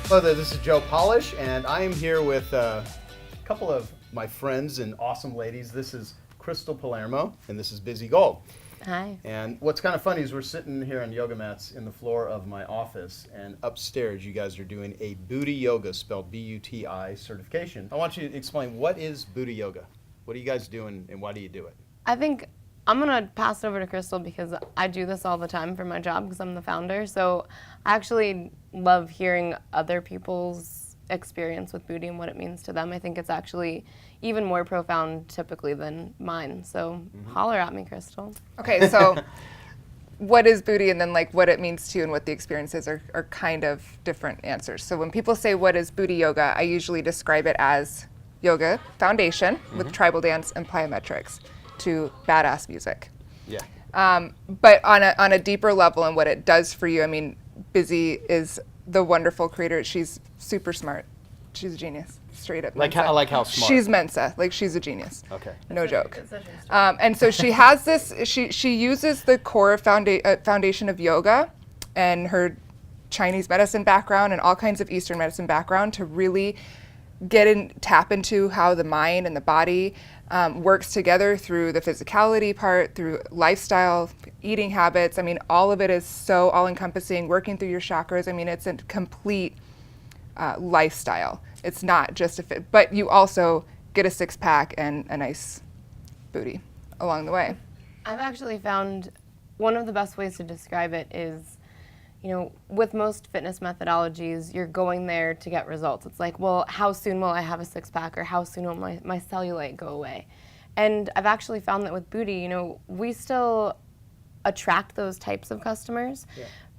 Hello there, this is Joe Polish, and I am here with a couple of my friends and awesome ladies. This is Crystal Palermo, and this is Bizzie Gold. Hi. And what's kind of funny is we're sitting here on yoga mats in the floor of my office, and upstairs you guys are doing a Buti yoga, spelled B-U-T-I, certification. I want you to explain, what is Buti yoga? What are you guys doing, and why do you do it? I think I'm going to pass it over to Crystal because I do this all the time for my job because I'm the founder. So I actually love hearing other people's experience with Buti and what it means to them. I think it's actually even more profound typically than mine. So holler at me, Crystal. Okay, so what is Buti, and then like what it means to you and what the experiences are kind of different answers. So when people say what is Buti yoga, I usually describe it as yoga foundation with tribal dance and plyometrics to badass music. Yeah. But on a deeper level and what it does for you, I mean, Bizzie is the wonderful creator. She's super smart. She's a genius, straight up. Like Mensa. how smart? She's Mensa, like she's a genius. Okay. No joke. And so she has this, she uses the core foundation of yoga and her Chinese medicine background and all kinds of Eastern medicine background to really tap into how the mind and the body works together through the physicality part, through lifestyle, eating habits. I mean, all of it is so all-encompassing, working through your chakras. I mean, it's a complete lifestyle. It's not just a fit, but you also get a six-pack and a nice booty along the way. I've actually found one of the best ways to describe it is, you know, with most fitness methodologies, you're going there to get results. It's like, well, how soon will I have a six-pack, or how soon will my cellulite go away? And I've actually found that with Buti, you know, we still attract those types of customers,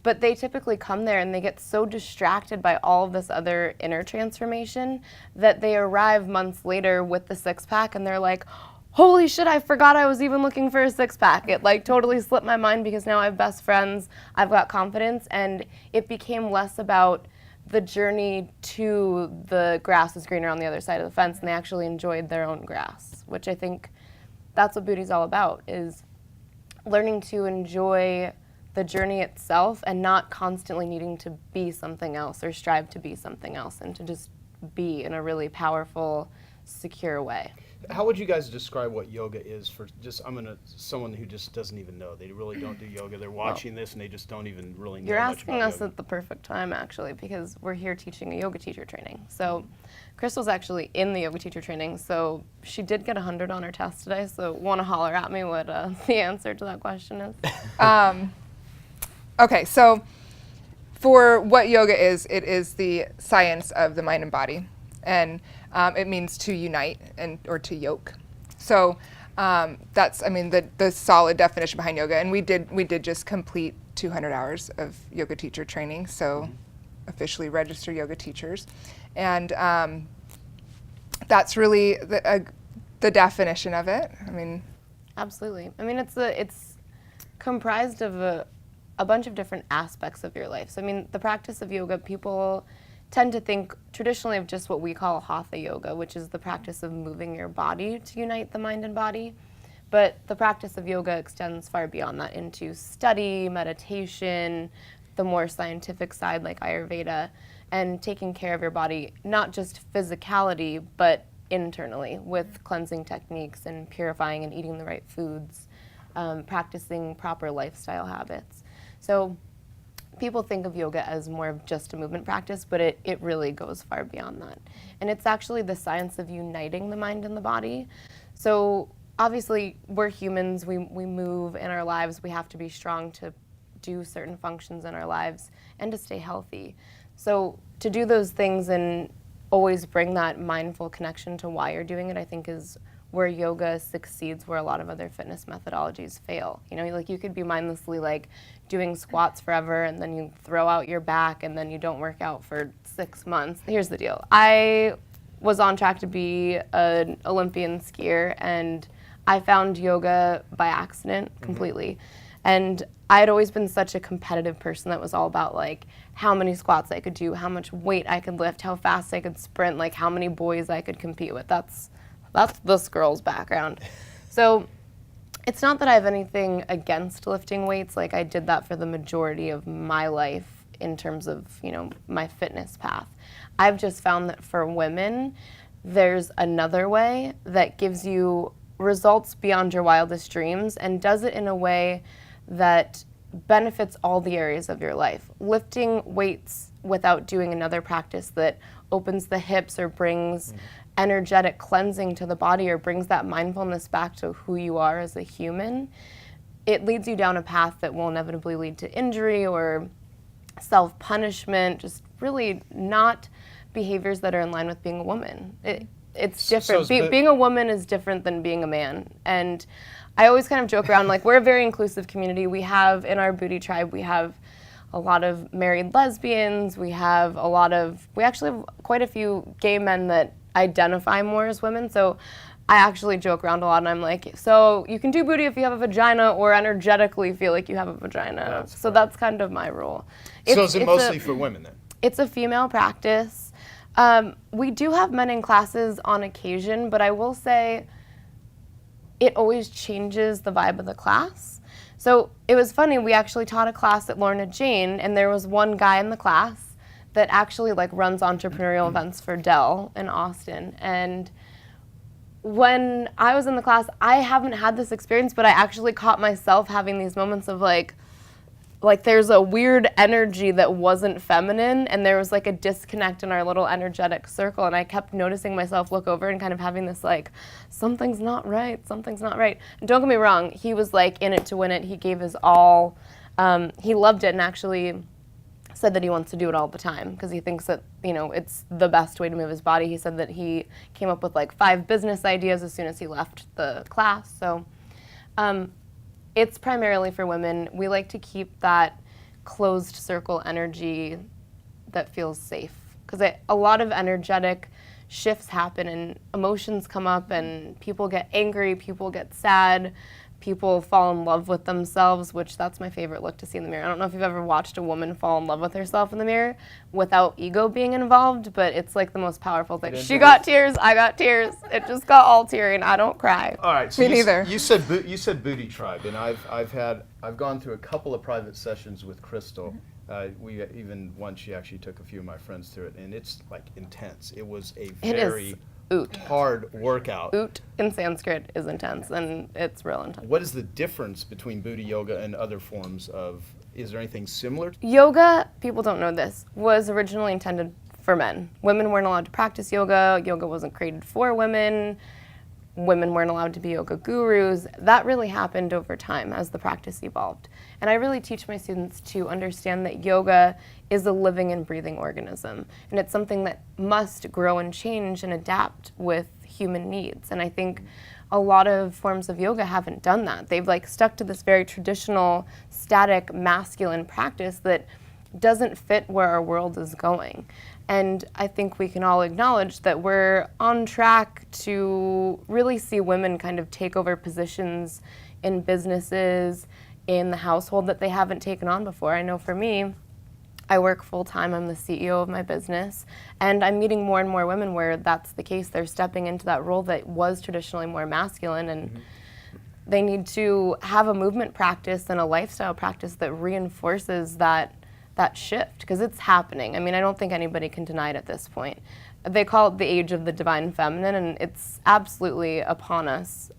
but they typically come there and they get so distracted by all of this other inner transformation that they arrive months later with the six-pack and they're like, holy shit, I forgot I was even looking for a six-pack. It like totally slipped my mind because now I have best friends, I've got confidence, and it became less about the journey to the grass is greener on the other side of the fence, and they actually enjoyed their own grass, which I think that's what Buti's all about, is learning to enjoy the journey itself and not constantly needing to be something else or strive to be something else, and to just be in a really powerful, secure way. How would you guys describe what yoga is for someone who just doesn't even know? They really don't do yoga. They're watching this and they just don't even really know You're much asking about us yoga. at the perfect time, actually, because we're here teaching a yoga teacher training. So Crystal's actually in the yoga teacher training, so she did get 100 on her test today, so want to holler at me what the answer to that question is? Okay, so for what yoga is, it is the science of the mind and body. And it means to unite or to yoke. So that's, I mean, the solid definition behind yoga. And we did just complete 200 hours of yoga teacher training, so officially registered yoga teachers. And that's really the definition of it. I mean, Absolutely. I mean, it's comprised of a bunch of different aspects of your life. So I mean, the practice of yoga, people tend to think traditionally of just what we call hatha yoga, which is the practice of moving your body to unite the mind and body. But the practice of yoga extends far beyond that into study, meditation, the more scientific side like Ayurveda, and taking care of your body, not just physicality, but internally with cleansing techniques and purifying and eating the right foods, practicing proper lifestyle habits. So people think of yoga as more of just a movement practice, but it really goes far beyond that. And it's actually the science of uniting the mind and the body. So obviously we're humans, we move in our lives, we have to be strong to do certain functions in our lives and to stay healthy. So to do those things and always bring that mindful connection to why you're doing it, I think is where yoga succeeds, where a lot of other fitness methodologies fail. You know, like you could be mindlessly like doing squats forever and then you throw out your back and then you don't work out for 6 months. Here's the deal. I was on track to be an Olympian skier, and I found yoga by accident completely. And I had always been such a competitive person that was all about like how many squats I could do, how much weight I could lift, how fast I could sprint, like how many boys I could compete with. That's this girl's background. So it's not that I have anything against lifting weights. Like I did that for the majority of my life in terms of, my fitness path. I've just found that for women, there's another way that gives you results beyond your wildest dreams and does it in a way that benefits all the areas of your life. Lifting weights without doing another practice that opens the hips or brings energetic cleansing to the body or brings that mindfulness back to who you are as a human, it leads you down a path that will inevitably lead to injury or self-punishment, just really not behaviors that are in line with being a woman. It's different. Being a woman is different than being a man. And I always kind of joke around, like, we're a very inclusive community. We have, in our Buti tribe, we have a lot of married lesbians. We actually have quite a few gay men that identify more as women. So I actually joke around a lot and I'm like, so you can do Buti if you have a vagina or energetically feel like you have a vagina. That's kind of my rule. So is it mostly for women then? It's a female practice. We do have men in classes on occasion, but I will say it always changes the vibe of the class. So it was funny, we actually taught a class at Lorna Jane, and there was one guy in the class that actually runs entrepreneurial events for Dell in Austin. And when I was in the class, I haven't had this experience, but I actually caught myself having these moments of like there's a weird energy that wasn't feminine, and there was a disconnect in our little energetic circle, and I kept noticing myself look over and kind of having this something's not right. And don't get me wrong, he was in it to win it. He gave his all. He loved it and actually said that he wants to do it all the time because he thinks that, it's the best way to move his body. He said that he came up with 5 business ideas as soon as he left the class. So it's primarily for women. We like to keep that closed circle energy that feels safe because a lot of energetic shifts happen and emotions come up and people get angry, people get sad, people fall in love with themselves, which that's my favorite look to see in the mirror. I don't know if you've ever watched a woman fall in love with herself in the mirror without ego being involved, but it's the most powerful thing. She got tears, I got tears. It just got all teary and I don't cry. All right, so Me neither. You said Buti tribe, and I've gone through a couple of private sessions with Crystal. We even once she actually took a few of my friends through it, and it's intense. It was a very hard workout. Oot in Sanskrit is intense, and it's real intense. What is the difference between Buti yoga and other forms of? Is there anything similar? Yoga, people don't know this, was originally intended for men. Women weren't allowed to practice yoga. Yoga wasn't created for women. Women weren't allowed to be yoga gurus. That really happened over time as the practice evolved. And I really teach my students to understand that yoga is a living and breathing organism. And it's something that must grow and change and adapt with human needs. And I think a lot of forms of yoga haven't done that. They've stuck to this very traditional, static, masculine practice that doesn't fit where our world is going. And I think we can all acknowledge that we're on track to really see women kind of take over positions in businesses, in the household that they haven't taken on before. I know for me, I work full-time, I'm the CEO of my business, and I'm meeting more and more women where that's the case. They're stepping into that role that was traditionally more masculine, and they need to have a movement practice and a lifestyle practice that reinforces that shift, because it's happening. I mean, I don't think anybody can deny it at this point. They call it the age of the divine feminine, and it's absolutely upon us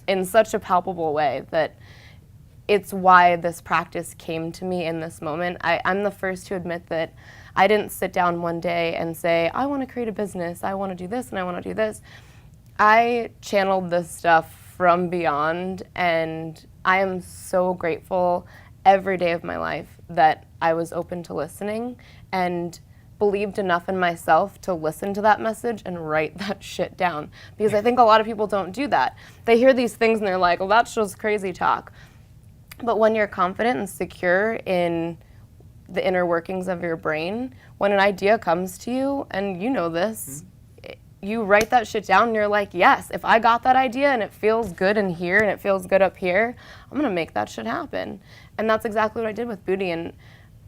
in such a palpable way that it's why this practice came to me in this moment. I'm the first to admit that I didn't sit down one day and say, I want to create a business, I want to do this, and I want to do this. I channeled this stuff from beyond, and I am so grateful every day of my life that I was open to listening and believed enough in myself to listen to that message and write that shit down. Because I think a lot of people don't do that. They hear these things and they're like, well, that's just crazy talk. But when you're confident and secure in the inner workings of your brain, when an idea comes to you, and you know this, you write that shit down and you're like, yes, if I got that idea and it feels good in here and it feels good up here, I'm gonna make that shit happen. And that's exactly what I did with Buti. And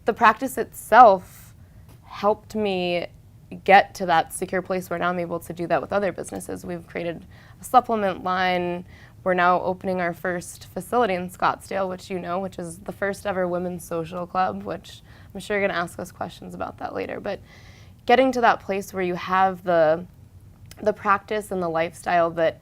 the practice itself helped me get to that secure place where now I'm able to do that with other businesses. We've created a supplement line. We're now opening our first facility in Scottsdale, which which is the first ever women's social club, which I'm sure you're going to ask us questions about that later, but getting to that place where you have the practice and the lifestyle that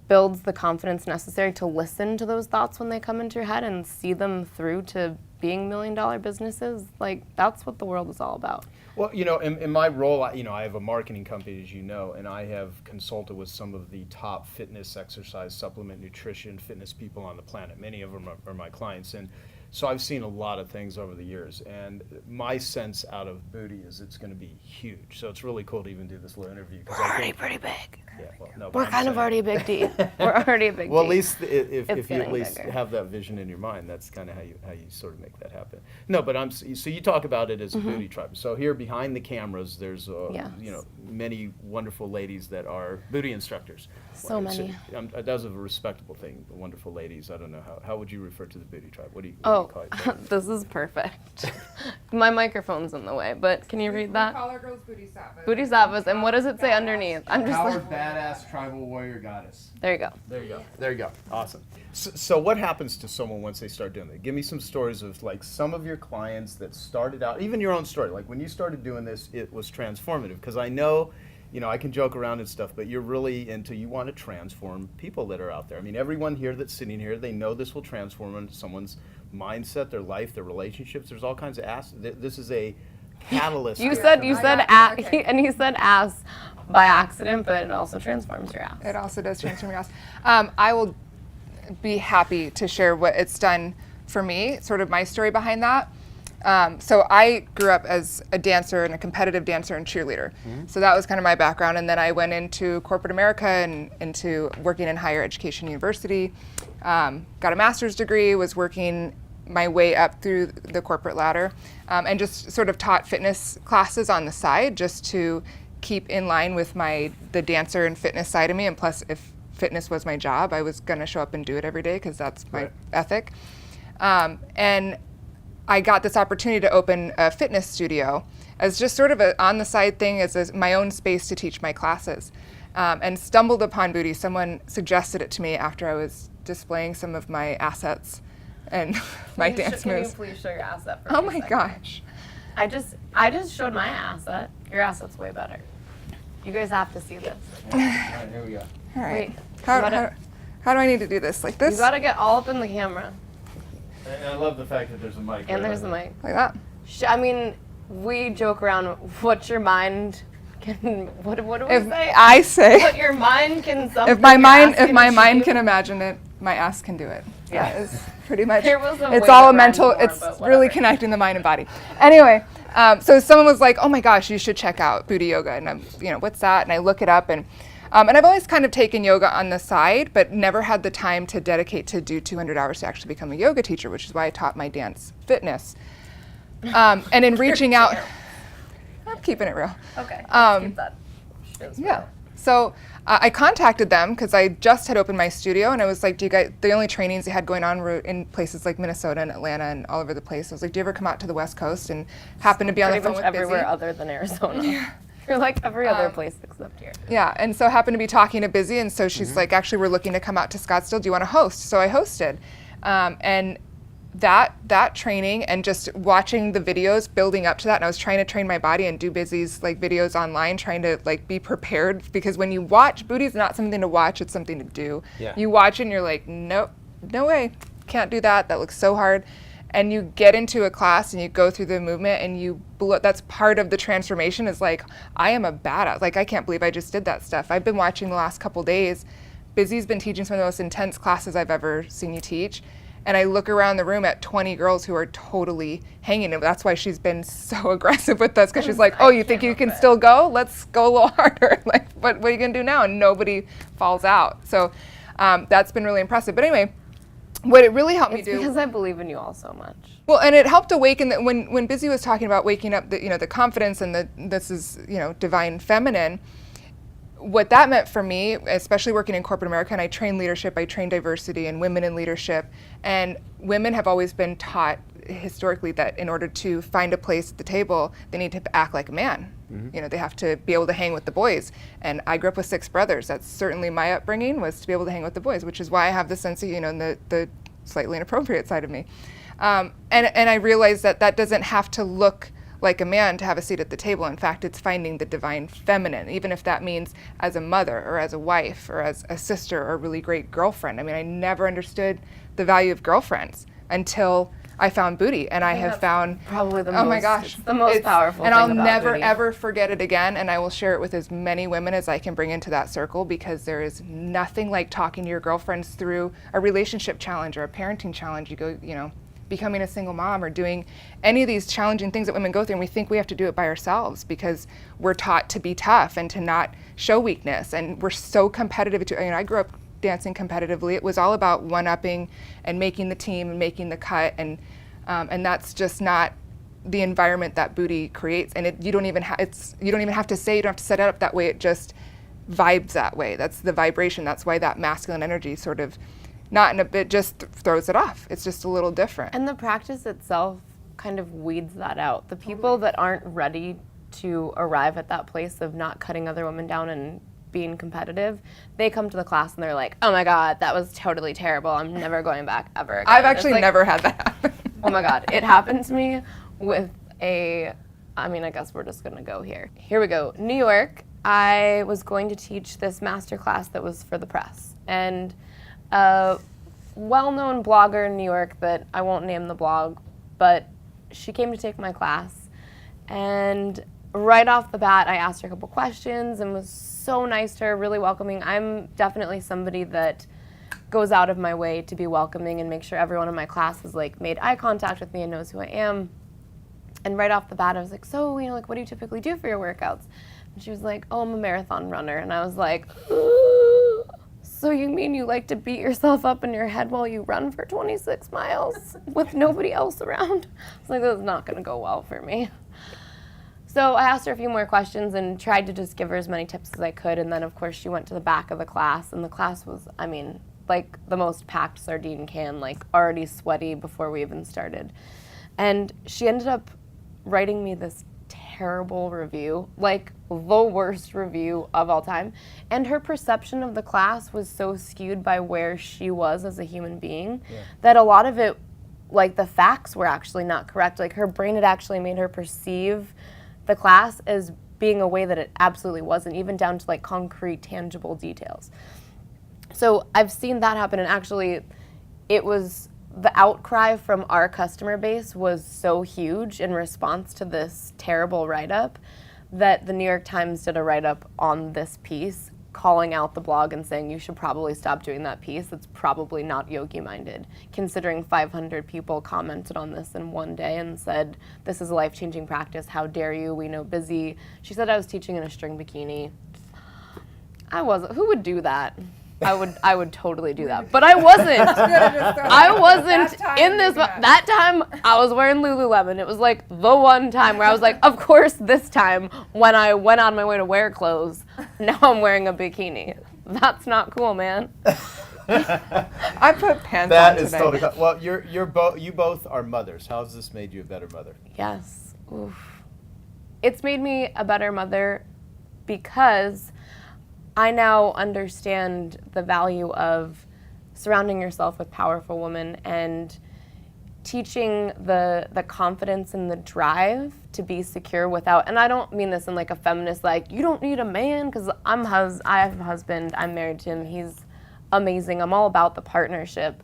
builds the confidence necessary to listen to those thoughts when they come into your head and see them through to being million-dollar businesses, like that's what the world is all about. Well, you know, in my role, I have a marketing company, as you know, and I have consulted with some of the top fitness, exercise, supplement, nutrition, fitness people on the planet. Many of them are my clients, and so I've seen a lot of things over the years. And my sense out of Buti is it's going to be huge. So it's really cool to even do this little interview. We're already pretty big. Yeah, well, no, but We're I'm kind of saying- already a big D. We're already a big Well, D. at least if It's you at getting least bigger. have that vision in your mind, that's kind of how you sort of make that happen. No, but so you talk about it as a Buti tribe. So here behind the cameras, there's Yes. many wonderful ladies that are Buti instructors. So many. That's a respectable thing. Wonderful ladies. I don't know how would you refer to the Buti tribe? What do you Oh, call it? this is perfect. My microphone's in the way, but can you read that? call our girls Bodhisattvas. Bodhisattvas, and what does it say underneath? I'm just like, badass tribal warrior goddess. there you go. There you go. There you go. Awesome. So what happens to someone once they start doing that? Give me some stories of like some of your clients that started out, even your own story. Like when you started doing this, it was transformative because I know, I can joke around and stuff, but you're really you want to transform people that are out there. I mean, everyone here that's sitting here, they know this will transform into someone's mindset, their life, their relationships. There's all kinds of this is a catalyst. You here. said Okay. and he said ass by accident, but it also transforms your ass. It also does transform your ass. I will be happy to share what it's done for me, sort of my story behind that. So I grew up as a dancer and a competitive dancer and cheerleader. So that was kind of my background. And then I went into corporate America and into working in higher education university. Got a master's degree, was working my way up through the corporate ladder, and just sort of taught fitness classes on the side just to keep in line with the dancer and fitness side of me. And plus, if fitness was my job, I was going to show up and do it every day because that's my ethic. And I got this opportunity to open a fitness studio as just sort of an on-the-side thing, as my own space to teach my classes. And stumbled upon Buti. Someone suggested it to me after I was displaying some of my assets and my dance moves. Can you please show your asset for Oh me a my second? gosh. I just showed my asset. Your asset's way better. You guys have to see this. All right, here we go. All right. Wait, How do I need to do this? Like this? you gotta get all up in the camera. And I love the fact that there's a mic. And there's the mic. Like that? I mean, we joke around. What your mind can. What do we If say? I say, What your mind can. if my mind can imagine it, my ass can do it. Yeah. That is pretty much. There was a It's way all a to mental. rhyme more, It's but really whatever. connecting the mind and body. Anyway, so someone was like, "Oh my gosh, you should check out Buti Yoga," and I'm, what's that? And I look it up, and I've always kind of taken yoga on the side, but never had the time to dedicate to do 200 hours to actually become a yoga teacher, which is why I taught my dance fitness. And in reaching out, I'm keeping it real. Okay. Um, keep that. Yeah. So I contacted them because I just had opened my studio, and I was like, "Do you guys?" The only trainings they had going on were in places like Minnesota and Atlanta and all over the place. I was like, "Do you ever come out to the West Coast?" And happened to be on the Pretty phone much with everywhere Bizzie. other than Arizona. You're like every other place except here. Yeah, and so happened to be talking to Bizzie, and so she's like, "Actually, we're looking to come out to Scottsdale. Do you want to host?" So I hosted, and that training and just watching the videos building up to that, and I was trying to train my body and do Bizzie's videos online, trying to be prepared, because when you watch, Buti's not something to watch, it's something to do. Yeah. You watch it and you're like, nope, no way, can't do that, that looks so hard. And you get into a class and you go through the movement and that's part of the transformation, is like, I am a badass, I can't believe I just did that stuff. I've been watching the last couple days, Bizzie's been teaching some of the most intense classes I've ever seen you teach. And I look around the room at 20 girls who are totally hanging. And that's why she's been so aggressive with us, because she's like, "Oh, you think you can still go? Let's go a little harder." What are you going to do now? And nobody falls out. So that's been really impressive. But anyway, what it really helped me It's do. because I believe in you all so much. Well, and it helped awaken when Bizzie was talking about waking up the confidence and this is divine feminine. What that meant for me, especially working in corporate America, and I train leadership, I train diversity and women in leadership, and women have always been taught historically that in order to find a place at the table, they need to act like a man. They have to be able to hang with the boys. And I grew up with 6 brothers. That's certainly my upbringing, was to be able to hang with the boys, which is why I have the sense of, the slightly inappropriate side of me. And I realized that that doesn't have to look like a man to have a seat at the table. In fact, it's finding the divine feminine, even if that means as a mother or as a wife or as a sister or a really great girlfriend. I mean, I never understood the value of girlfriends until I found Buti, and I have found probably the oh most, my gosh, it's the most powerful and thing I'll about never Buti. ever forget it again, and I will share it with as many women as I can bring into that circle, because there is nothing like talking to your girlfriends through a relationship challenge or a parenting challenge. You go, you know, becoming a single mom or doing any of these challenging things that women go through, and we think we have to do it by ourselves because we're taught to be tough and to not show weakness, and we're so competitive. You know, I grew up dancing competitively. It was all about one-upping and making the team and making the cut, and that's just not the environment that Buti creates. And you don't even have to say, you don't have to set it up that way. It just vibes that way. That's the vibration. That's why that masculine energy sort of not in a bit just throws it off. It's just a little different. And the practice itself kind of weeds that out. The people that aren't ready to arrive at that place of not cutting other women down and being competitive, they come to the class and they're like, oh my God, that was totally terrible. I'm never going back ever again. I've actually never had that happen. Oh my God, it happened to me with I guess we're just gonna go here. Here we go. New York, I was going to teach this master class that was for the press. And a well-known blogger in New York that I won't name the blog, but she came to take my class. And right off the bat, I asked her a couple questions and was so nice to her, really welcoming. I'm definitely somebody that goes out of my way to be welcoming and make sure everyone in my class has like made eye contact with me and knows who I am. And right off the bat, I was like, so, you know, like, what do you typically do for your workouts? And she was like, oh, I'm a marathon runner. And I was like, ooh. So you mean you like to beat yourself up in your head while you run for 26 miles with nobody else around? I was like, this is not gonna go well for me. So I asked her a few more questions and tried to just give her as many tips as I could. And then of course she went to the back of the class, and the class was, I mean, like the most packed sardine can, like already sweaty before we even started. And she ended up writing me this terrible review, like the worst review of all time. And her perception of the class was so skewed by where she was as a human being that a lot of it, like the facts were actually not correct. Like her brain had actually made her perceive the class as being a way that it absolutely wasn't, even down to like concrete, tangible details. So I've seen that happen, and actually it was the outcry from our customer base was so huge in response to this terrible write-up that the New York Times did a write-up on this piece, calling out the blog and saying you should probably stop doing that piece. It's probably not yogi-minded, considering 500 people commented on this in one day and said, this is a life-changing practice. How dare you? We know Bizzie. She said I was teaching in a string bikini. I wasn't. Who would do that? I would totally do that, but I wasn't. I wasn't in this. That time I was wearing Lululemon. It was like the one time where I was like, of course this time when I went on my way to wear clothes, now I'm wearing a bikini. That's not cool, man. I put pants That on is today. totally. Well, you both are mothers. How has this made you a better mother? Yes. Oof. It's made me a better mother because I now understand the value of surrounding yourself with powerful women and teaching the confidence and the drive to be secure without, and I don't mean this in like a feminist, like, you don't need a man, because I have a husband, I'm married to him, he's amazing, I'm all about the partnership.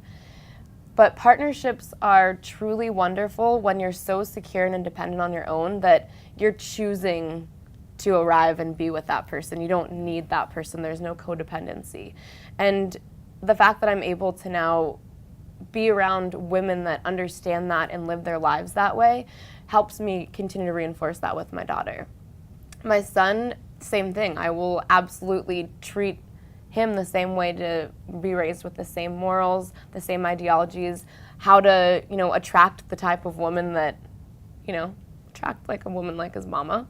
But partnerships are truly wonderful when you're so secure and independent on your own that you're choosing to arrive and be with that person. You don't need that person. There's no codependency. And the fact that I'm able to now be around women that understand that and live their lives that way helps me continue to reinforce that with my daughter. My son, same thing. I will absolutely treat him the same way, to be raised with the same morals, the same ideologies, how to, you know, attract the type of woman that, you know, attract like a woman like his mama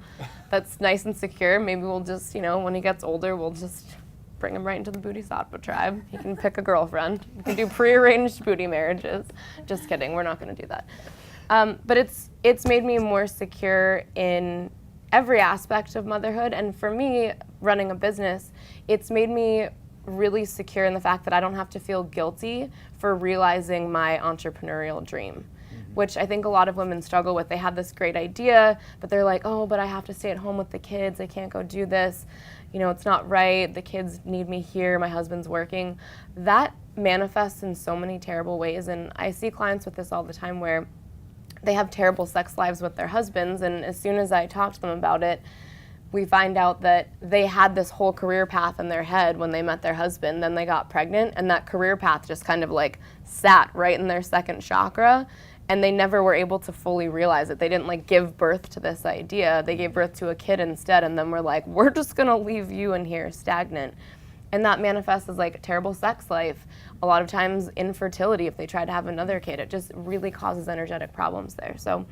that's nice and secure. Maybe we'll just, you know, when he gets older, we'll just bring him right into the Bodhisattva tribe. He can pick a girlfriend. We can do prearranged Buti marriages. Just kidding, we're not gonna do that. But it's made me more secure in every aspect of motherhood. And for me, running a business, it's made me really secure in the fact that I don't have to feel guilty for realizing my entrepreneurial dream. which I think a lot of women struggle with. They have this great idea, but they're like, oh, but I have to stay at home with the kids. I can't go do this. You know, it's not right. The kids need me here. My husband's working. That manifests in so many terrible ways. And I see clients with this all the time where they have terrible sex lives with their husbands. And as soon as I talk to them about it, we find out that they had this whole career path in their head when they met their husband, then they got pregnant, and that career path just kind of like sat right in their second chakra, and they never were able to fully realize it. They didn't like give birth to this idea. They gave birth to a kid instead, and then we're like, we're just gonna leave you in here stagnant. And that manifests as like a terrible sex life. A lot of times infertility if they try to have another kid. It just really causes energetic problems there. So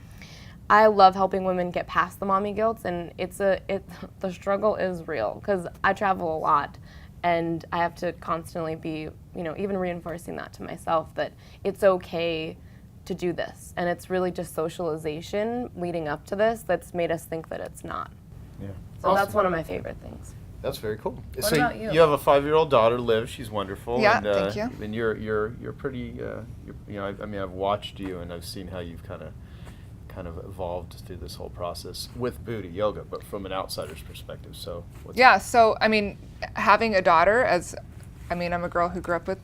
I love helping women get past the mommy guilt, and the struggle is real because I travel a lot and I have to constantly be, you know, even reinforcing that to myself that it's okay to do this. And it's really just socialization leading up to this that's made us think that it's not. Yeah. So that's one of my favorite things. That's very cool. What about you? You have a 5-year-old daughter, Liv. She's wonderful. Yeah, and, thank you. And you're pretty. You know, I mean, I've watched you and I've seen how you've kind of evolved through this whole process with Buti yoga, but from an outsider's perspective. So so I mean, having a daughter, I'm a girl who grew up with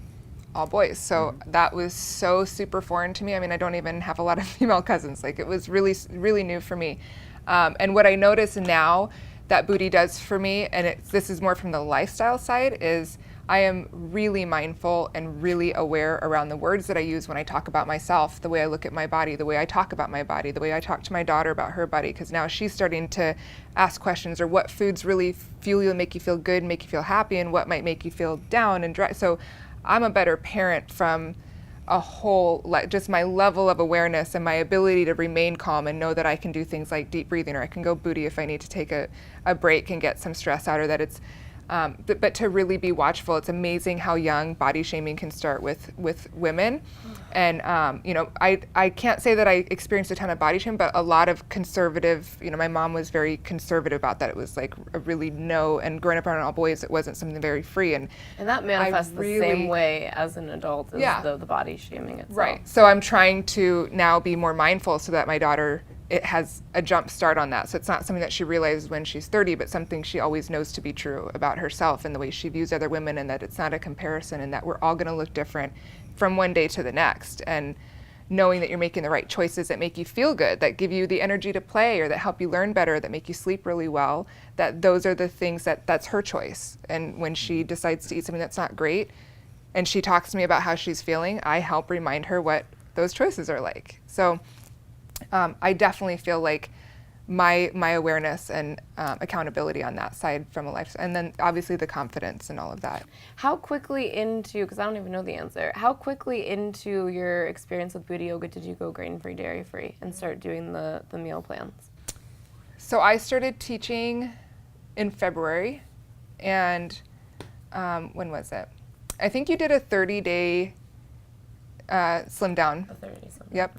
all boys, so that was so super foreign to me. I mean, I don't even have a lot of female cousins. Like, it was really, really new for me. And what I notice now that Buti does for me, and this is more from the lifestyle side, is I am really mindful and really aware around the words that I use when I talk about myself, the way I look at my body, the way I talk about my body, the way I talk to my daughter about her body, because now she's starting to ask questions, or what foods really fuel you and make you feel good, make you feel happy, and what might make you feel down and dry. So I'm a better parent from a whole, just my level of awareness and my ability to remain calm and know that I can do things like deep breathing, or I can go Buti if I need to take a break and get some stress out, or that it's but to really be watchful. It's amazing how young body shaming can start with women. And, you know, I can't say that I experienced a ton of body shame, but a lot of conservative, you know, my mom was very conservative about that. It was like a really no, and growing up around all boys, it wasn't something very free. And that manifests the same way as an adult as the body shaming itself. Right. So I'm trying to now be more mindful so that my daughter, it has a jump start on that. So it's not something that she realizes when she's 30, but something she always knows to be true about herself and the way she views other women, and that it's not a comparison, and that we're all going to look different from one day to the next. And knowing that you're making the right choices that make you feel good, that give you the energy to play, or that help you learn better, that make you sleep really well, that those are the things that's her choice. And when she decides to eat something that's not great, and she talks to me about how she's feeling, I help remind her what those choices are like. So I definitely feel like my awareness and accountability on that side from a life, and then obviously the confidence and all of that. How quickly into, because I don't even know the answer, how quickly into your experience with Buti yoga did you go grain-free, dairy-free, and start doing the meal plans? So I started teaching in February, and when was it? I think you did a 30-day slim down. A 30-day slim down. Yep.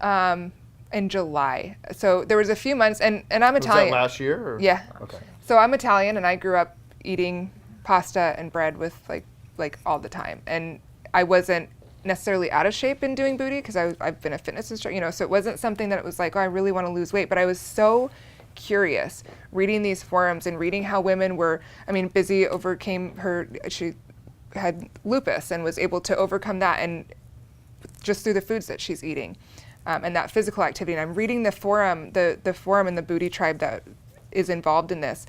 Mm-hmm. In July. So there was a few months, and I'm Italian. Was that last year? Or? Yeah. Okay. So I'm Italian, and I grew up eating pasta and bread with like all the time. And I wasn't necessarily out of shape in doing Buti because I've been a fitness instructor, you know, so it wasn't something that it was like, oh, I really want to lose weight. But I was so curious reading these forums and reading how women were, I mean, Bizzie overcame she had lupus and was able to overcome that, and just through the foods that she's eating. And that physical activity. And I'm reading the forum, the forum in the Buti tribe that is involved in this,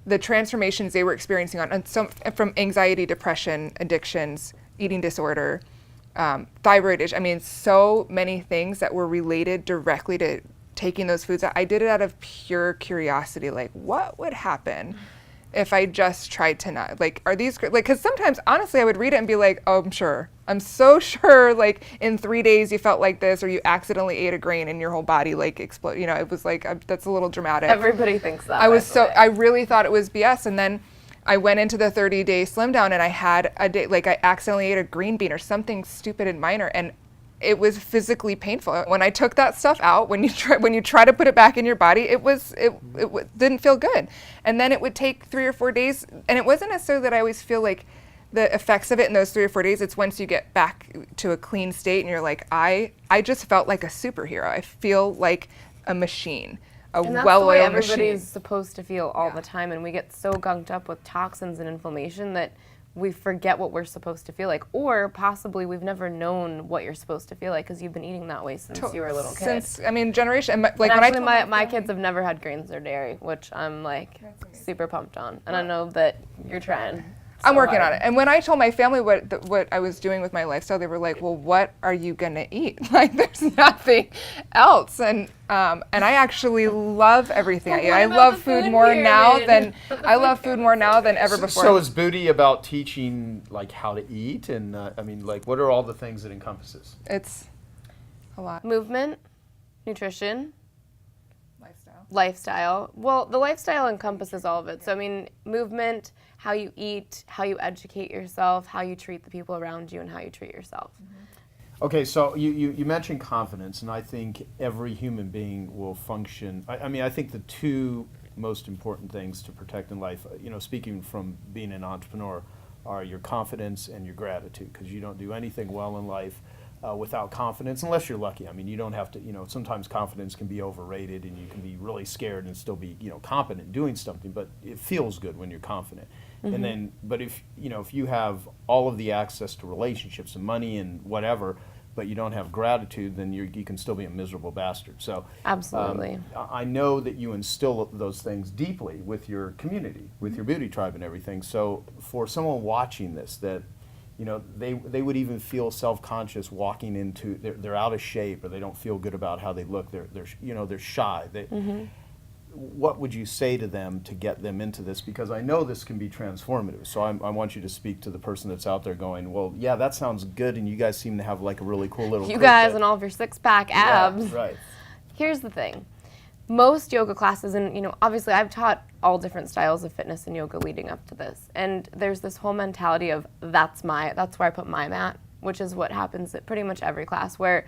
the transformations they were experiencing on some, from anxiety, depression, addictions, eating disorder, thyroid issue. I mean, so many things that were related directly to taking those foods. I did it out of pure curiosity, like what would happen if I just tried to not, like, are these, like, because sometimes, honestly, I would read it and be like, oh, I'm so sure, like, in 3 days you felt like this, or you accidentally ate a grain and your whole body, like, exploded. You know, it was like, that's a little dramatic. Everybody thinks that. I really thought it was BS. And then I went into the 30-day slim down, and I had a day, like, I accidentally ate a green bean or something stupid and minor, and it was physically painful. When I took that stuff out, when you try to put it back in your body, it didn't feel good. And then it would take 3 or 4 days, and it wasn't necessarily that I always feel like the effects of it in those 3 or 4 days. It's once you get back to a clean state and you're like, I just felt like a superhero. I feel like a machine, a And that's the way well-oiled machine. everybody's supposed to feel all the time, and we get so gunked up with toxins and inflammation that we forget what we're supposed to feel like, or possibly we've never known what you're supposed to feel like because you've been eating that way since you were a little kid. Since, I mean, generation, like And when actually, I told my kids have never had grains or dairy, which I'm like super pumped on, and I know that you're trying. I'm working on it. And when I told my family what I was doing with my lifestyle, they were like, "Well, what are you gonna eat? Like, there's nothing else." And I actually love everything I eat. I love food more now than ever before. So is Buti about teaching like how to eat, and I mean, like, what are all the things it encompasses? It's a lot. Movement, nutrition, Lifestyle. Well, the lifestyle encompasses all of it. So I mean, movement, how you eat, how you educate yourself, how you treat the people around you, and how you treat yourself. Okay, so you mentioned confidence, and I think every human being will function. I mean, I think the two most important things to protect in life, speaking from being an entrepreneur, are your confidence and your gratitude, because you don't do anything well in life without confidence, unless you're lucky. I mean, you don't have to, sometimes confidence can be overrated and you can be really scared and still be, competent in doing something, but it feels good when you're confident. And then, but if you have all of the access to relationships and money and whatever, but you don't have gratitude, then you can still be a miserable bastard. So Absolutely. I know that you instill those things deeply with your community, with your Buti tribe and everything. So for someone watching this, that they would even feel self-conscious walking into, they're out of shape, or they don't feel good about how they look, they're shy. What would you say to them to get them into this? Because I know this can be transformative. So I want you to speak to the person that's out there going, well, yeah, that sounds good, and you guys seem to have like a really cool little You clique guys that- and all of your six-pack abs. Yeah, right. Here's the thing. Most yoga classes, and obviously I've taught all different styles of fitness and yoga leading up to this, and there's this whole mentality of that's where I put my mat, which is what happens at pretty much every class, where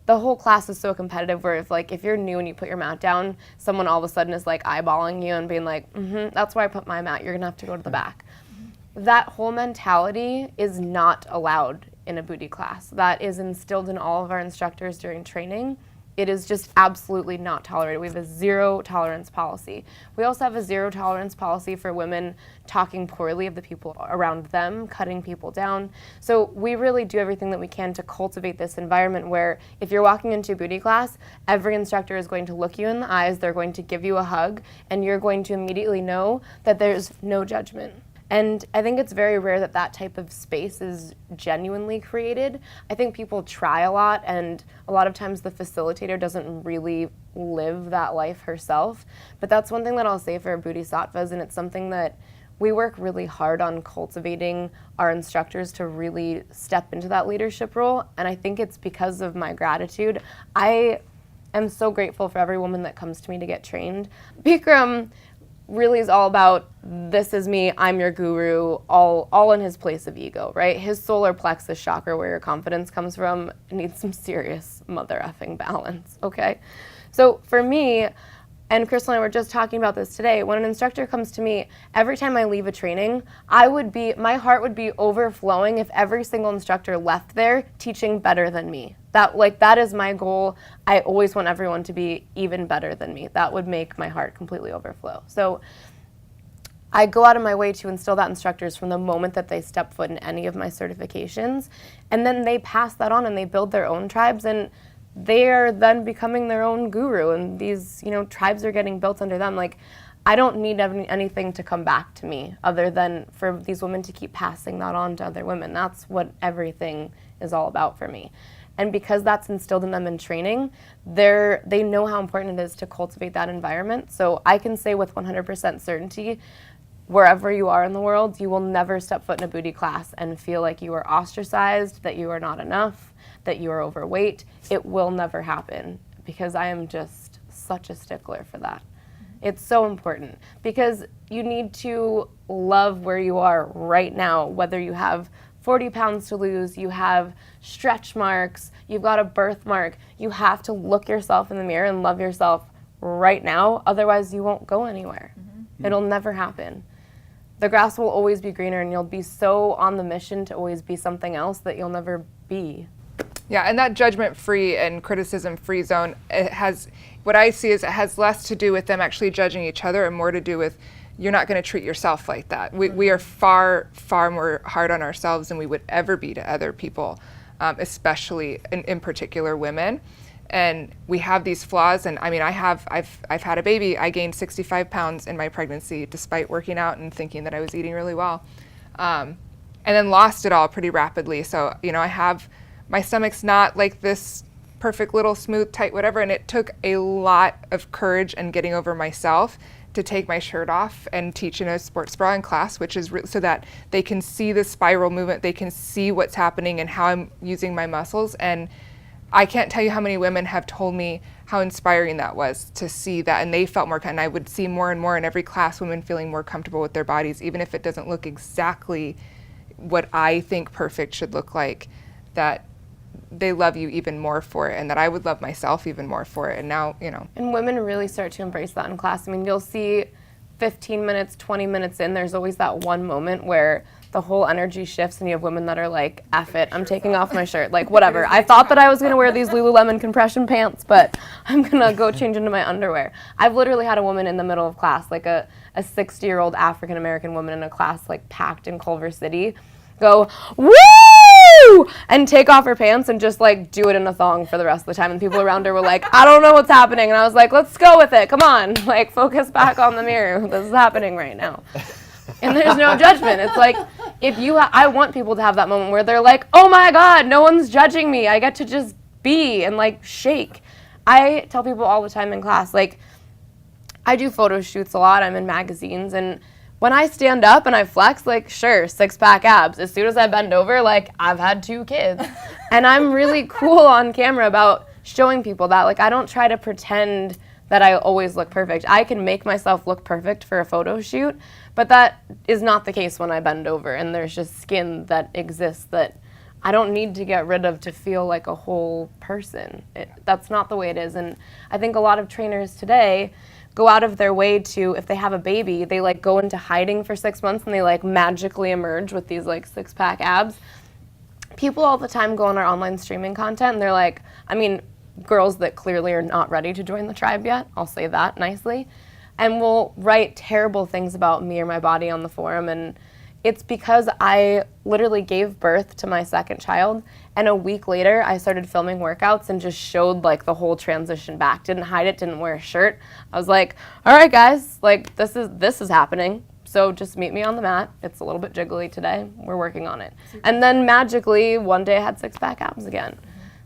the whole class is so competitive, where if you're new and you put your mat down, someone all of a sudden is like eyeballing you and being like, that's where I put my mat, you're gonna have to go to the back. That whole mentality is not allowed in a Buti class. That is instilled in all of our instructors during training. It is just absolutely not tolerated. We have a zero tolerance policy. We also have a zero tolerance policy for women talking poorly of the people around them, cutting people down. So we really do everything that we can to cultivate this environment where if you're walking into a Buti class, every instructor is going to look you in the eyes, they're going to give you a hug, and you're going to immediately know that there's no judgment. And I think it's very rare that that type of space is genuinely created. I think people try a lot, and a lot of times the facilitator doesn't really live that life herself. But that's one thing that I'll say for Bodhisattvas, and it's something that we work really hard on cultivating our instructors to really step into that leadership role. And I think it's because of my gratitude. I am so grateful for every woman that comes to me to get trained. Bikram really is all about, this is me, I'm your guru, all in his place of ego, right? His solar plexus chakra, where your confidence comes from, needs some serious mother effing balance, okay? So for me, and Crystal and I were just talking about this today, when an instructor comes to me, every time I leave a training, my heart would be overflowing if every single instructor left there teaching better than me. That is my goal. I always want everyone to be even better than me. That would make my heart completely overflow. So I go out of my way to instill that in instructors from the moment that they step foot in any of my certifications, and then they pass that on and they build their own tribes, and they are then becoming their own guru, and these tribes are getting built under them. Like, I don't need anything to come back to me other than for these women to keep passing that on to other women. That's what everything is all about for me. And because that's instilled in them in training, they know how important it is to cultivate that environment. So I can say with 100% certainty, wherever you are in the world, you will never step foot in a Buti class and feel like you are ostracized, that you are not enough, that you are overweight. It will never happen, because I am just such a stickler for that. It's so important, because you need to love where you are right now, whether you have 40 pounds to lose, you have stretch marks, you've got a birthmark. You have to look yourself in the mirror and love yourself right now, otherwise you won't go anywhere. It'll never happen. the grass will always be greener, and you'll be so on the mission to always be something else that you'll never be. Yeah, and that judgment-free and criticism-free zone, it has, what I see is it has less to do with them actually judging each other and more to do with you're not going to treat yourself like that. We are far, far more hard on ourselves than we would ever be to other people, especially in particular women. And we have these flaws, and I mean, I've had a baby. I gained 65 pounds in my pregnancy despite working out and thinking that I was eating really well, and then lost it all pretty rapidly. So, you know, I have, my stomach's not like this perfect little smooth, tight, whatever, and it took a lot of courage and getting over myself to take my shirt off and teach in a sports bra in class, which is so that they can see the spiral movement, they can see what's happening and how I'm using my muscles. And I can't tell you how many women have told me how inspiring that was to see that, and they felt more, and I would see more and more in every class women feeling more comfortable with their bodies, even if it doesn't look exactly what I think perfect should look like, that they love you even more for it, and that I would love myself even more for it. And now, you know. And women really start to embrace that in class. I mean, you'll see 15 minutes, 20 minutes in, there's always that one moment where the whole energy shifts and you have women that are like, F it, I'm taking off my shirt, like whatever. I thought that I was gonna wear these Lululemon compression pants, but I'm gonna go change into my underwear. I've literally had a woman in the middle of class, like a 60-year-old African-American woman in a class like packed in Culver City, go, woo! And take off her pants and just like do it in a thong for the rest of the time. And people around her were like, I don't know what's happening. And I was like, let's go with it, come on. Like, focus back on the mirror. This is happening right now. And there's no judgment. It's like, if you, I want people to have that moment where they're like, oh my God, no one's judging me. I get to just be and like shake. I tell people all the time in class, like, I do photo shoots a lot. I'm in magazines, and when I stand up and I flex, like, sure, 6-pack abs. As soon as I bend over, like, I've had 2 kids. And I'm really cool on camera about showing people that. Like, I don't try to pretend that I always look perfect. I can make myself look perfect for a photo shoot, but that is not the case when I bend over and there's just skin that exists that I don't need to get rid of to feel like a whole person. That's not the way it is. And I think a lot of trainers today go out of their way to, if they have a baby, they like go into hiding for 6 months and they like magically emerge with these like 6-pack abs. People all the time go on our online streaming content and they're like, I mean, girls that clearly are not ready to join the tribe yet, I'll say that nicely, and will write terrible things about me or my body on the forum. And it's because I literally gave birth to my second child, and a week later I started filming workouts and just showed like the whole transition back. Didn't hide it, didn't wear a shirt. I was like, all right guys, like this is happening. So just meet me on the mat. It's a little bit jiggly today. We're working on it. And then magically one day I had 6-pack abs again.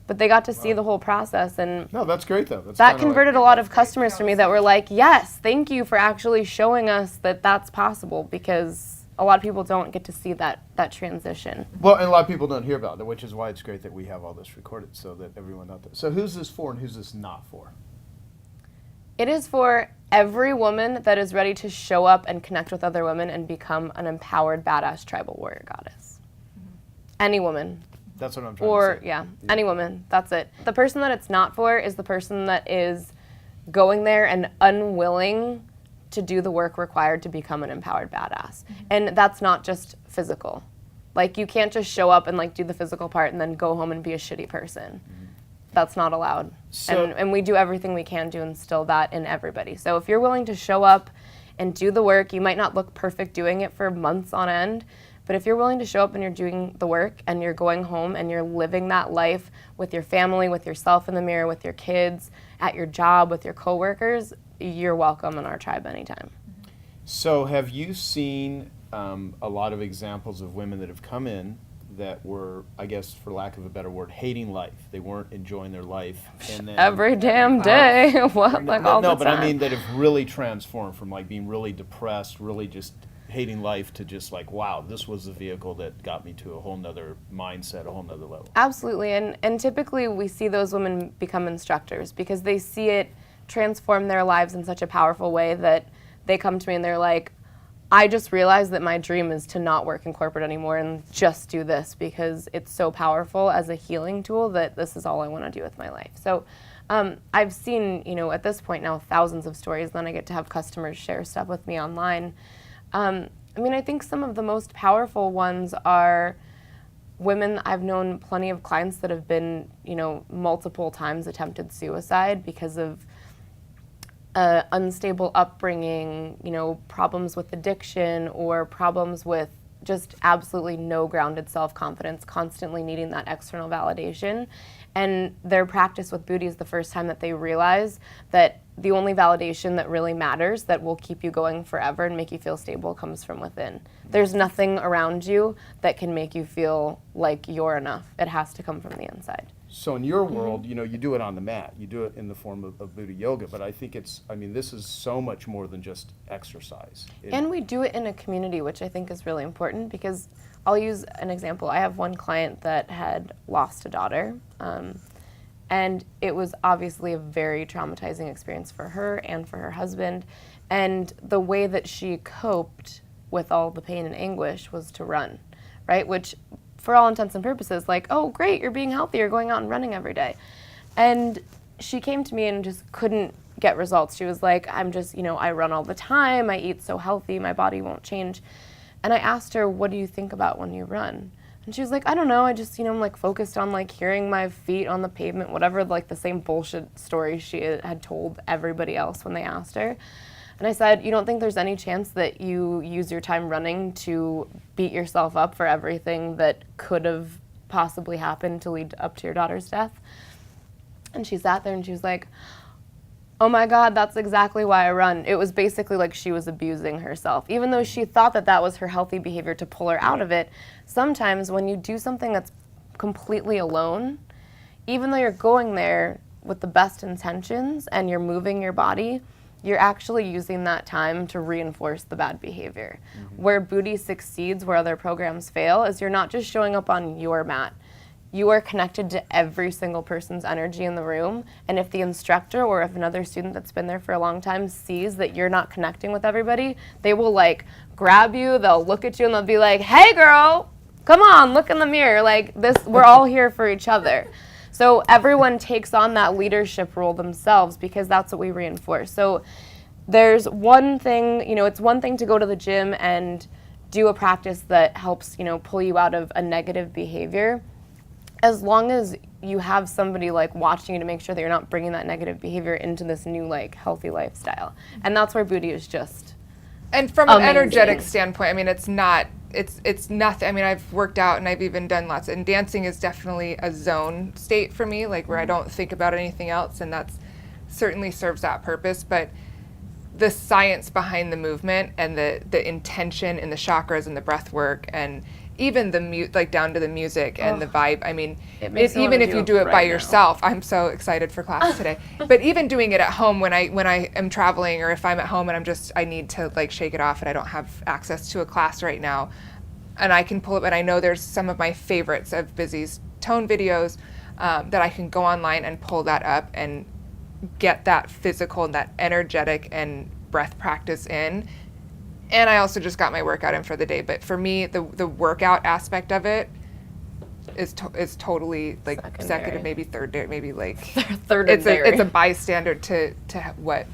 But they got to see the whole process, and no, that's great though. That converted a lot of customers for me that were like, yes, thank you for actually showing us that that's possible, because a lot of people don't get to see that transition. Well, and a lot of people don't hear about it, which is why it's great that we have all this recorded so that everyone out there. So who's this for and who's this not for? It is for every woman that is ready to show up and connect with other women and become an empowered, badass tribal warrior goddess. Mm-hmm. Any woman. That's what I'm trying to say. Yeah, any woman, that's it. The person that it's not for is the person that is going there and unwilling to do the work required to become an empowered badass. Mm-hmm. And that's not just physical. Like, you can't just show up and like do the physical part and then go home and be a shitty person. Mm-hmm. That's not allowed. And we do everything we can to instill that in everybody. So if you're willing to show up and do the work, you might not look perfect doing it for months on end, but if you're willing to show up and you're doing the work and you're going home and you're living that life with your family, with yourself in the mirror, with your kids, at your job, with your coworkers, you're welcome in our tribe anytime. So have you seen a lot of examples of women that have come in that were, I guess, for lack of a better word, hating life? They weren't enjoying their life. And then, every damn day. What? Like all the time. No, but I mean that have really transformed from like being really depressed, really just hating life, to just like, wow, this was the vehicle that got me to a whole nother mindset, a whole nother level. Absolutely, and typically we see those women become instructors because they see it transform their lives in such a powerful way that they come to me and they're like, I just realized that my dream is to not work in corporate anymore and just do this because it's so powerful as a healing tool that this is all I want to do with my life. So I've seen, you know, at this point now thousands of stories, then I get to have customers share stuff with me online. I mean, I think some of the most powerful ones are women. I've known plenty of clients that have been, multiple times attempted suicide because of unstable upbringing, problems with addiction or problems with just absolutely no grounded self-confidence, constantly needing that external validation. And their practice with Buti is the first time that they realize that the only validation that really matters, that will keep you going forever and make you feel stable, comes from within. There's nothing around you that can make you feel like you're enough. It has to come from the inside. So in your world, you do it on the mat. You do it in the form of Buti yoga, but I think this is so much more than just exercise. And we do it in a community, which I think is really important, because I'll use an example. I have one client that had lost a daughter, and it was obviously a very traumatizing experience for her and for her husband. And the way that she coped with all the pain and anguish was to run, right? Which, for all intents and purposes, like, oh, great, you're being healthy, you're going out and running every day. And she came to me and just couldn't get results. She was like, I'm just, I run all the time, I eat so healthy, my body won't change. And I asked her, what do you think about when you run? And she was like, I don't know, I just, I'm like focused on like hearing my feet on the pavement, whatever, like the same bullshit story she had told everybody else when they asked her. And I said, you don't think there's any chance that you use your time running to beat yourself up for everything that could have possibly happened to lead up to your daughter's death? And she sat there and she was like, oh my God, that's exactly why I run. It was basically like she was abusing herself. Even though she thought that that was her healthy behavior to pull her out of it, sometimes when you do something that's completely alone, even though you're going there with the best intentions and you're moving your body, you're actually using that time to reinforce the bad behavior. Mm-hmm. Where Buti succeeds, where other programs fail, is you're not just showing up on your mat. You are connected to every single person's energy in the room, and if the instructor or if another student that's been there for a long time sees that you're not connecting with everybody, they will like grab you, they'll look at you and they'll be like, hey girl, come on, look in the mirror, like this, we're all here for each other. So everyone takes on that leadership role themselves because that's what we reinforce. So there's one thing, it's one thing to go to the gym and do a practice that helps, pull you out of a negative behavior. As long as you have somebody like watching you to make sure that you're not bringing that negative behavior into this new like healthy lifestyle. And that's where Buti is just And from amazing. An energetic standpoint, it's nothing. I've worked out and I've even done lots, and dancing is definitely a zone state for me, like where I don't think about anything else, and that's certainly serves that purpose. But the science behind the movement and the intention and the chakras and the breath work and even the like down to the music and the vibe. Even if you do it by yourself, I'm so excited for class today. But even doing it at home when I am traveling, or if I'm at home and I need to like shake it off and I don't have access to a class right now, and I can pull up, and I know there's some of my favorites of Bizzie's tone videos that I can go online and pull that up and get that physical and that energetic and breath practice in. And I also just got my workout in for the day. But for me, the workout aspect of it is totally like second and maybe third, maybe like third. It's a bystander to what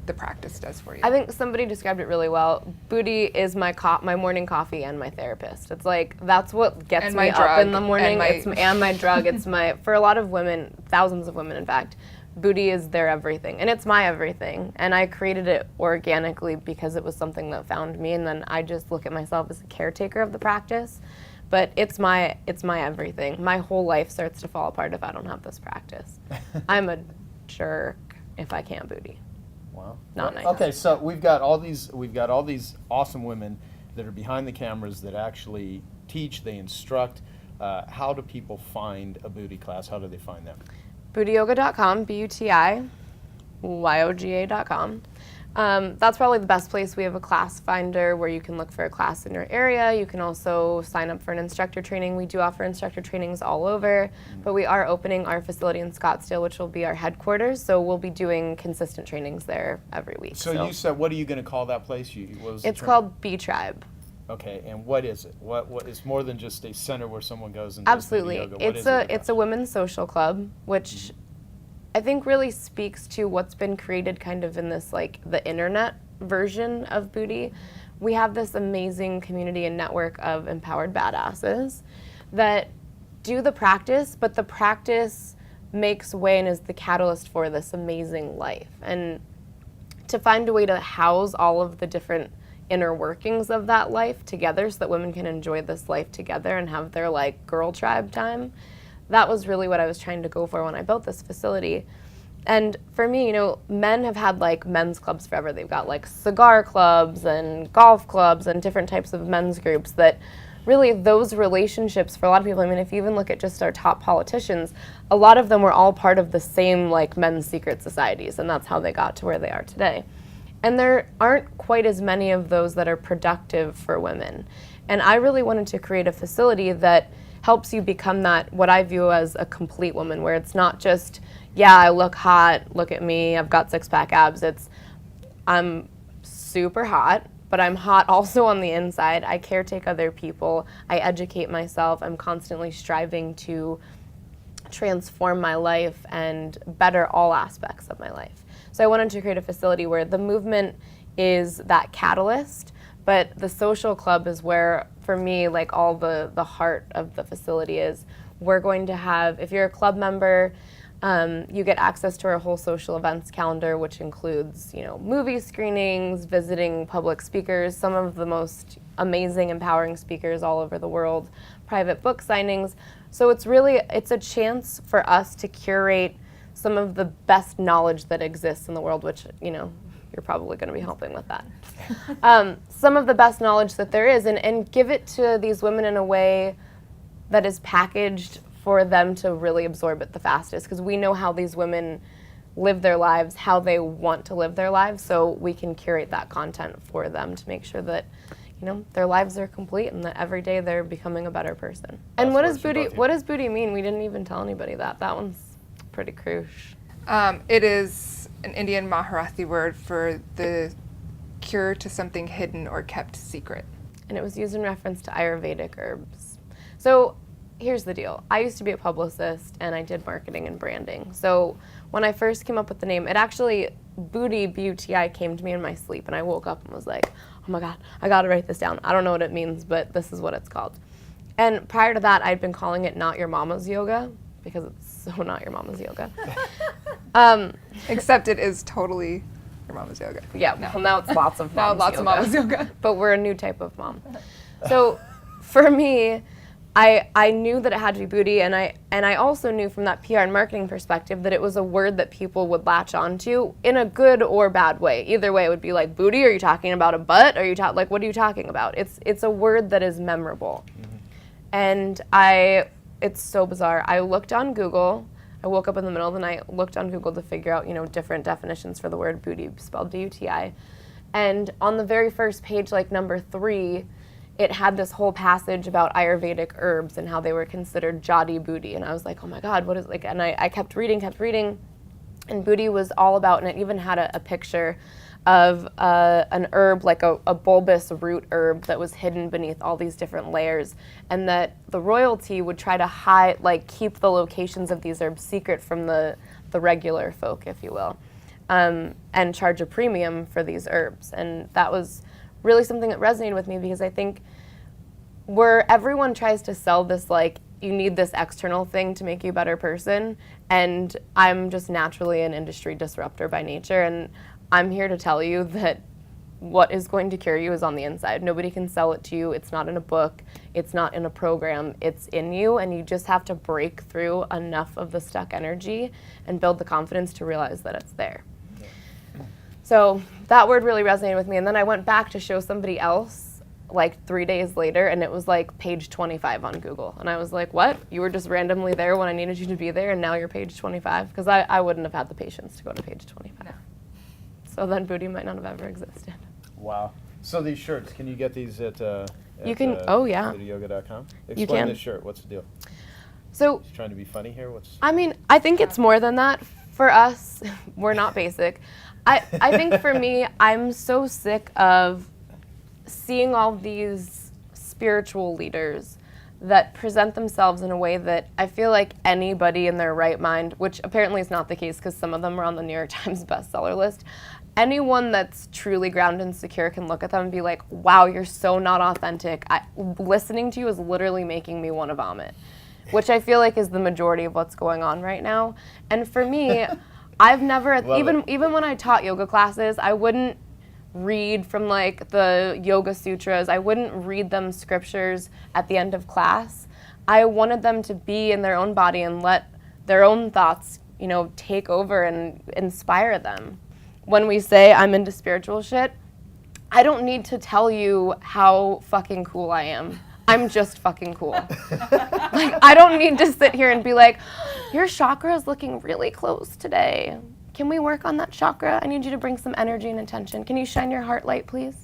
the practice does for you. I think somebody described it really well. Buti is my morning coffee and my therapist. It's like that's what gets me up in the morning. And my drug. It's my for a lot of women, thousands of women, in fact. Buti is their everything, and it's my everything. And I created it organically because it was something that found me, and then I just look at myself as a caretaker of the practice. But it's my everything. My whole life starts to fall apart if I don't have this practice. I'm a jerk if I can't Buti. Wow. Not nice. Okay, so we've got all these awesome women that are behind the cameras that actually teach, they instruct. How do people find a Buti class? How do they find them? ButiYoga.com, ButiYoga.com. That's probably the best place. We have a class finder where you can look for a class in your area. You can also sign up for an instructor training. We do offer instructor trainings all over, but we are opening our facility in Scottsdale, which will be our headquarters, so we'll be doing consistent trainings there every week. So you said, what are you going to call that place? It's called B-Tribe. Okay, and what is it? What is more than just a center where someone goes and Absolutely. does yoga? It's a women's social club, which I think really speaks to what's been created kind of in this like the internet version of Buti, we have this amazing community and network of empowered badasses that do the practice, but the practice makes way and is the catalyst for this amazing life. And to find a way to house all of the different inner workings of that life together so that women can enjoy this life together and have their like girl tribe time, that was really what I was trying to go for when I built this facility. And for me, you know, men have had like men's clubs forever. They've got like cigar clubs and golf clubs and different types of men's groups that really those relationships for a lot of people, I mean, if you even look at just our top politicians, a lot of them were all part of the same like men's secret societies, and that's how they got to where they are today. And there aren't quite as many of those that are productive for women. And I really wanted to create a facility that helps you become that, what I view as a complete woman, where it's not just, yeah, I look hot, look at me, I've got six-pack abs. It's, I'm super hot, but I'm hot also on the inside. I caretake other people, I educate myself, I'm constantly striving to transform my life and better all aspects of my life. So I wanted to create a facility where the movement is that catalyst, but the social club is where, for me, like all the heart of the facility is. We're going to have, if you're a club member, you get access to our whole social events calendar, which includes, you know, movie screenings, visiting public speakers, some of the most amazing, empowering speakers all over the world, private book signings. So it's really, it's a chance for us to curate some of the best knowledge that exists in the world, which, you know, you're probably going to be helping with that. Some of the best knowledge that there is, and give it to these women in a way that is packaged for them to really absorb it the fastest, because we know how these women live their lives, how they want to live their lives, so we can curate that content for them to make sure that, you know, their lives are complete and that every day they're becoming a better person. And what does Buti mean? We didn't even tell anybody that. That one's pretty crucial. It is an Indian Maharathi word for the cure to something hidden or kept secret. And it was used in reference to Ayurvedic herbs. So here's the deal. I used to be a publicist and I did marketing and branding. So when I first came up with the name, it actually, Buti, B-U-T-I, came to me in my sleep, and I woke up and was like, oh my God, I gotta write this down. I don't know what it means, but this is what it's called. And prior to that, I'd been calling it Not Your Mama's Yoga, because it's so not your mama's yoga. Except it is totally your mama's yoga. Yeah, well, now it's lots of Now mom's lots yoga. of mama's yoga. But we're a new type of mom. So for me, I knew that it had to be Buti, and I also knew from that PR and marketing perspective that it was a word that people would latch onto in a good or bad way. Either way, it would be like, Buti, are you talking about a butt? Are you like, what are you talking about? It's a word that is memorable. Mm-hmm. And it's so bizarre. I looked on Google. I woke up in the middle of the night, looked on Google to figure out, you know, different definitions for the word Buti, spelled D-U-T-I. And on the very first page, like number 3, it had this whole passage about Ayurvedic herbs and how they were considered jadi booty. And I was like, oh my God, what is, like, and I kept reading. And Buti was all about, and it even had a picture of an herb, like a bulbous root herb that was hidden beneath all these different layers, and that the royalty would try to hide, like keep the locations of these herbs secret from the regular folk, if you will, and charge a premium for these herbs. And that was really something that resonated with me, because I think where everyone tries to sell this, like, you need this external thing to make you a better person, and I'm just naturally an industry disruptor by nature, and I'm here to tell you that what is going to cure you is on the inside. Nobody can sell it to you. It's not in a book. It's not in a program. It's in you, and you just have to break through enough of the stuck energy and build the confidence to realize that it's there. So that word really resonated with me, and then I went back to show somebody else like 3 days later, and it was like page 25 on Google. And I was like, what? You were just randomly there when I needed you to be there, and now you're page 25? Because I wouldn't have had the patience to go to page 25. No. So then Buti might not have ever existed. Wow. So these shirts, can you get these at you can, oh yeah. ButiYoga.com? You Explain can. this shirt. What's the deal? So, Just trying to be funny here? I mean, I think it's more than that. For us, we're not basic. I think for me, I'm so sick of seeing all these spiritual leaders that present themselves in a way that I feel like anybody in their right mind, which apparently is not the case because some of them are on the New York Times bestseller list, anyone that's truly grounded and secure can look at them and be like, wow, you're so not authentic. Listening to you is literally making me want to vomit, which I feel like is the majority of what's going on right now. And for me, I've never, even when I taught yoga classes, I wouldn't read from like the Yoga Sutras. I wouldn't read them scriptures at the end of class. I wanted them to be in their own body and let their own thoughts, take over and inspire them. When we say I'm into spiritual shit, I don't need to tell you how fucking cool I am. I'm just fucking cool. Like, I don't need to sit here and be like, your chakra is looking really close today. Can we work on that chakra? I need you to bring some energy and attention. Can you shine your heart light, please?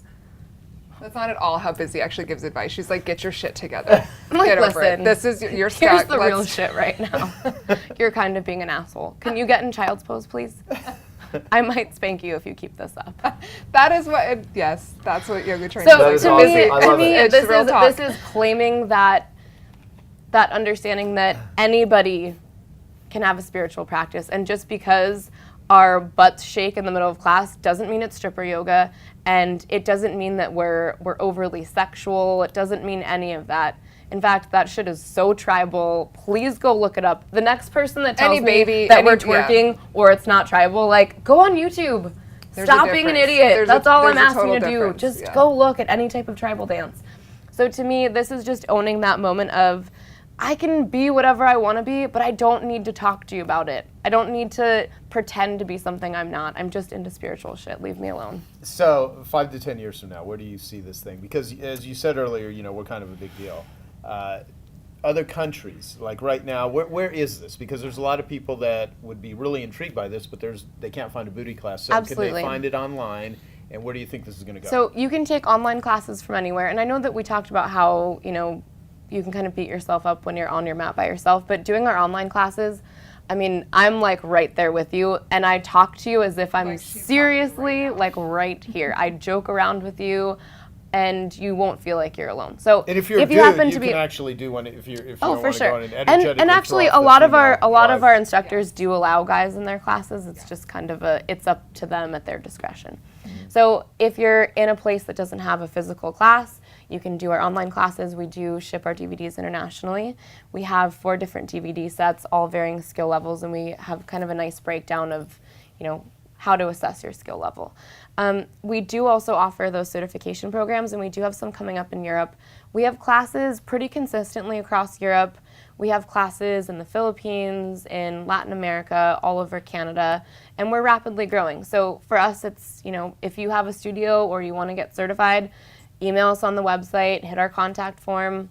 That's not at all how Bizzie actually gives advice. She's like, get your shit together. I'm like, get over listen, it. This is your stuck. Here's the real shit right now. You're kind of being an asshole. Can you get in child's pose, please? I might spank you if you keep this up. That is what, yes, that's what yoga training So is. to me, this is claiming that understanding that anybody can have a spiritual practice, and just because our butts shake in the middle of class doesn't mean it's stripper yoga, and it doesn't mean that we're overly sexual. It doesn't mean any of that. In fact, that shit is so tribal. Please go look it up. The next person that tells me that we're twerking or it's not tribal, like, go on YouTube. Stop being an idiot. That's all I'm asking you to do. Just go look at any type of tribal dance. So to me, this is just owning that moment of, I can be whatever I want to be, but I don't need to talk to you about it. I don't need to pretend to be something I'm not. I'm just into spiritual shit. Leave me alone. So 5 to 10 years from now, where do you see this thing? Because as you said earlier, we're kind of a big deal. Other countries, like right now, where is this? Because there's a lot of people that would be really intrigued by this, but they can't find a booty class. So Absolutely. Can they find it online? And where do you think this is going to go? So you can take online classes from anywhere. And I know that we talked about how, you can kind of beat yourself up when you're on your mat by yourself. But doing our online classes, I mean, I'm like right there with you. And I talk to you as if I'm seriously like right here. I joke around with you. And you won't feel like you're alone. So and if you're a dude, happen to you be, can actually do one if you oh, don't for want to sure. go on and energetically And actually, throw a off lot the of our instructors do allow guys in their classes. It's just kind of it's up to them at their discretion. So if you're in a place that doesn't have a physical class, you can do our online classes. We do ship our DVDs internationally. We have 4 different DVD sets, all varying skill levels, and we have kind of a nice breakdown of, how to assess your skill level. We do also offer those certification programs, and we do have some coming up in Europe. We have classes pretty consistently across Europe. We have classes in the Philippines, in Latin America, all over Canada, and we're rapidly growing. So for us, it's, if you have a studio or you want to get certified, email us on the website, hit our contact form.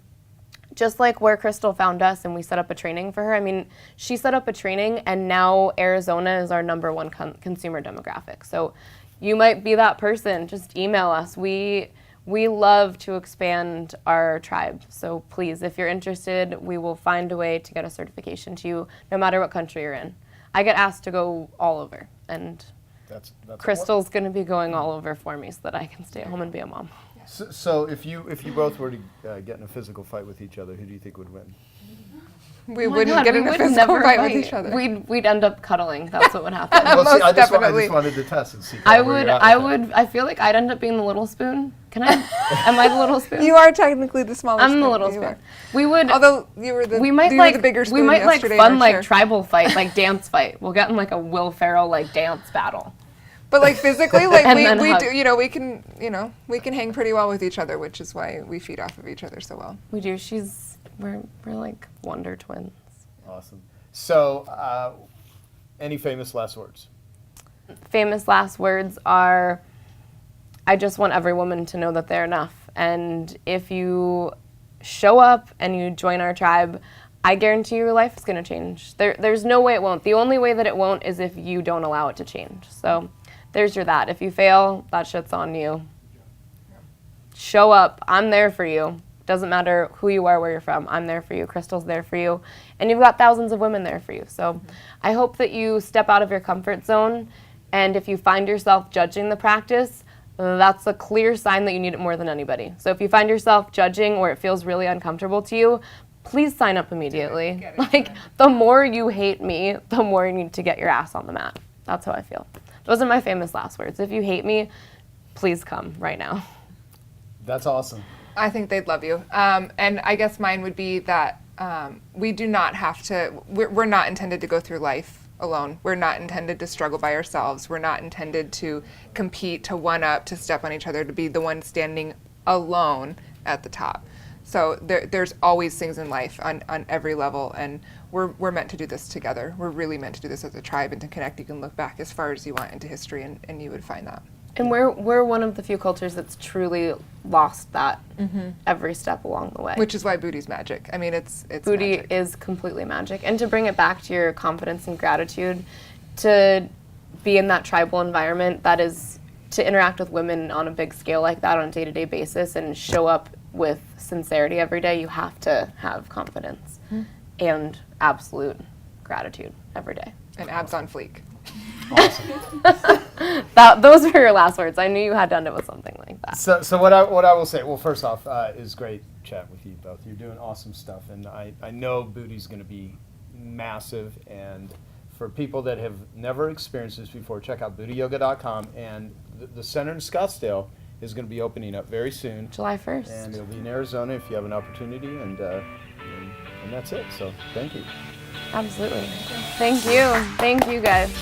Just like where Crystal found us and we set up a training for her. I mean, she set up a training and now Arizona is our #1 consumer demographic. So you might be that person. Just email us. We love to expand our tribe. So please, if you're interested, we will find a way to get a certification to you no matter what country you're in. I get asked to go all over, and that's Crystal's going to be going all over for me so that I can stay at home and be a mom. So if you both were to get in a physical fight with each other, who do you think would win? We wouldn't get in a physical fight with each other. We'd end up cuddling. That's what would happen. Well, see, I just definitely. wanted to test and see. I feel like I'd end up being the little spoon. Am I the little spoon? You are technically the smallest spoon. I'm the little spoon. We would. Although you were the bigger spoon. We might like yesterday fun in our tribal fight, like dance fight. We'll get in like a Will Ferrell like dance battle. But like physically, like we hug. do, we can hang pretty well with each other, which is why we feed off of each other so well. We do. We're like wonder twins. Awesome. So, any famous last words? Famous last words are, I just want every woman to know that they're enough. And if you show up and you join our tribe, I guarantee your life is going to change. There's no way it won't. The only way that it won't is if you don't allow it to change. So there's your that. If you fail, that shit's on you. Show up. I'm there for you. Doesn't matter who you are, where you're from. I'm there for you. Crystal's there for you. And you've got thousands of women there for you. So I hope that you step out of your comfort zone. And if you find yourself judging the practice, that's a clear sign that you need it more than anybody. So if you find yourself judging or it feels really uncomfortable to you, please sign up immediately. Like, the more you hate me, the more you need to get your ass on the mat. That's how I feel. Those are my famous last words. If you hate me, please come right now. That's awesome. I think they'd love you. And I guess mine would be that we do not have to, we're not intended to go through life alone. We're not intended to struggle by ourselves. We're not intended to compete, to one up, to step on each other, to be the one standing alone at the top. So there's always things in life on every level, and we're meant to do this together. We're really meant to do this as a tribe and to connect. You can look back as far as you want into history, and you would find that. And we're one of the few cultures that's truly lost that every step along the way. Which is why Buti's magic. I mean, it's Buti magic. is completely magic. And to bring it back to your confidence and gratitude, to be in that tribal environment, that is to interact with women on a big scale like that on a day-to-day basis and show up with sincerity every day, you have to have confidence and absolute gratitude every day. And abs on fleek. Awesome. Those were your last words. I knew you had to end it with something like that. So what I will say, well, first off, is great chat with you both. You're doing awesome stuff, and I know Buti's going to be massive. And for people that have never experienced this before, check out bootyyoga.com. And the center in Scottsdale is going to be opening up very soon. July 1st. And it'll be in Arizona if you have an opportunity, and that's it. So thank you. Absolutely. Thank you. Thank you, guys.